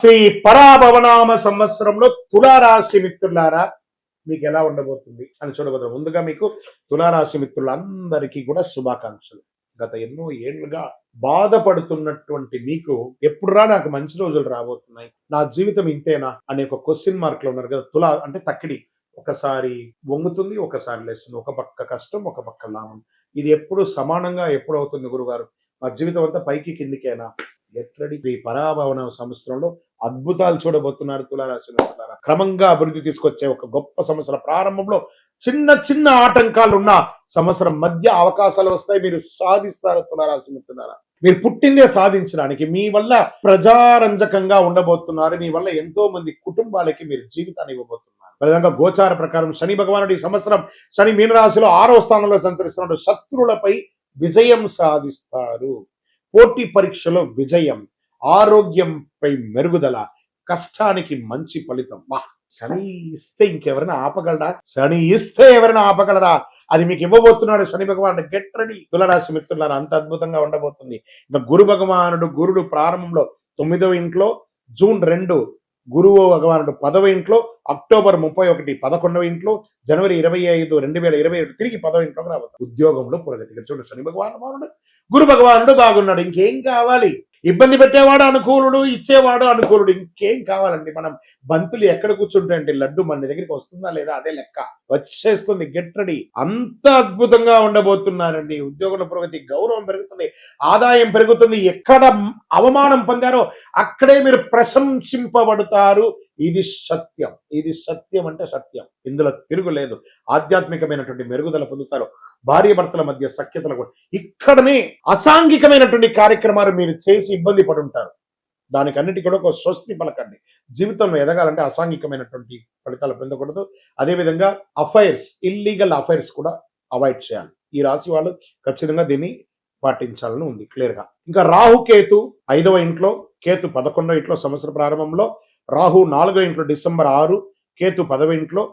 శ్రీ పరాభవనామ సంవత్సరంలో తులారాశి మిత్రులారా మీకు ఎలా ఉండబోతుంది అని చూడబోతున్నాం. ముందుగా మీకు తులారాశి మిత్రులందరికీ కూడా శుభాకాంక్షలు. గత ఎన్నో ఏళ్లుగా బాధపడుతున్నటువంటి మీకు ఎప్పుడురా నాకు మంచి రోజులు రాబోతున్నాయి, నా జీవితం ఇంతేనా అనే ఒక క్వశ్చన్ మార్క్ లో ఉన్నారు కదా. తులా అంటే తక్కిడి, ఒకసారి వంగుతుంది, ఒకసారి లేస్తుంది, ఒక పక్క కష్టం, ఒక పక్క లాభం. ఇది ఎప్పుడు సమానంగా ఎప్పుడు అవుతుంది గురుగారు? మా జీవితం అంతా పైకి కిందికేనా? ఎట్లడి ఈ పరాభవన సంవత్సరంలో అద్భుతాలు చూడబోతున్నారు తులారాశి మిత్రులారా. క్రమంగా అభివృద్ధి తీసుకొచ్చే ఒక గొప్ప సంవత్సరం ప్రారంభంలో చిన్న చిన్న ఆటంకాలు ఉన్న సంవత్సరం మధ్య అవకాశాలు వస్తాయి. మీరు సాధిస్తారు తులారాశి మిత్రులారా. మీరు పుట్టిందే సాధించడానికి. మీ వల్ల ప్రజారంజకంగా ఉండబోతున్నారు. మీ వల్ల ఎంతో మంది కుటుంబాలకి మీరు జీవితాన్ని ఇవ్వబోతున్నారు. విధంగా గోచార ప్రకారం శని భగవానుడు ఈ సంవత్సరం శని మీనరాశిలో 6వ స్థానంలో సంచరిస్తున్నాడు. శత్రువులపై విజయం సాధిస్తారు. పోటీ పరీక్షలో విజయం, ఆరోగ్యంపై మెరుగుదల, కష్టానికి మంచి ఫలితం. శని ఇస్తే ఇంకెవరైనా ఆపగలరా? శని ఇస్తే ఎవరైనా ఆపగలరా? అది మీకు ఇవ్వబోతున్నాడు శని భగవానుడు. గెట్ రెడీ తులారాశి మిత్రులారా, అంత అద్భుతంగా ఉండబోతుంది. ఇంకా గురుడు ప్రారంభంలో 9వ ఇంట్లో, జూన్ 2 గురువు భగవానుడు 10వ ఇంట్లో, అక్టోబర్ 31 11వ ఇంట్లో, జనవరి 25 2027 తిరిగి 10వ ఇంట్లోకి రాబోతుంది. ఉద్యోగంలో పురోగతి. చూడండి, శని భగవానుడు గురు భగవానుడు బాగున్నాడు. ఇంకేం కావాలి? ఇబ్బంది పెట్టేవాడు అనుకూలుడు, ఇచ్చేవాడు అనుకూలుడు. ఇంకేం కావాలండి? మనం బంతులు ఎక్కడ కూర్చుంటాయంటే లడ్డు మన దగ్గరికి వస్తుందా లేదా అదే లెక్క. వచ్చేస్తుంది. Get ready. అంత అద్భుతంగా ఉండబోతున్నారండి. ఉద్యోగంలో పురోగతి, గౌరవం పెరుగుతుంది, ఆదాయం పెరుగుతుంది. ఎక్కడ అవమానం పొందారో అక్కడే మీరు ప్రశంసింపబడతారు. ఇది సత్యం. ఇది సత్యం అంటే సత్యం. ఇందులో తిరుగులేదు. ఆధ్యాత్మికమైనటువంటి మెరుగుదల పొందుతారు. భార్య భర్తల మధ్య సఖ్యతలు కూడా. ఇక్కడనే అసాంఘికమైనటువంటి కార్యక్రమాలు మీరు చేసి ఇబ్బంది పడి ఉంటారు. దానికన్నిటి కూడా ఒక స్వస్తి పలకండి. జీవితంలో ఎదగాలంటే అసాంఘికమైనటువంటి ఫలితాలు పొందకూడదు. అదేవిధంగా అఫైర్స్, ఇల్లీగల్ అఫైర్స్ కూడా అవాయిడ్ చేయాలి. ఈ రాశి వాళ్ళు ఖచ్చితంగా దీన్ని పాటించాలని ఉంది క్లియర్ గా. ఇంకా రాహుకేతు 5వ ఇంట్లో, కేతు 11వ ఇంట్లో. సంవత్సర ప్రారంభంలో రాహు 4వ ఇంట్లో డిసెంబర్ 6, కేతు 10వ ఇంట్లో.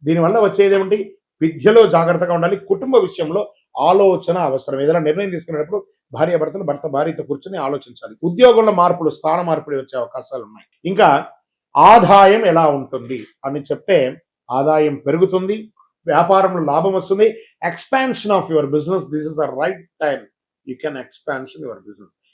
దీనివల్ల వచ్చేదేమిటి? విద్యలో జాగ్రత్తగా ఉండాలి. కుటుంబ విషయంలో ఆలోచన అవసరం. ఏదైనా నిర్ణయం తీసుకునేటప్పుడు భార్యాభర్తలు, భర్త భార్యతో కూర్చొని ఆలోచించాలి. ఉద్యోగంలో మార్పులు, స్థాన మార్పులు వచ్చే అవకాశాలు ఉన్నాయి. ఇంకా ఆదాయం ఎలా ఉంటుంది అని చెప్తే, ఆదాయం పెరుగుతుంది, వ్యాపారంలో లాభం వస్తుంది. Expansion of your business, this is the right time. You can expansion your business.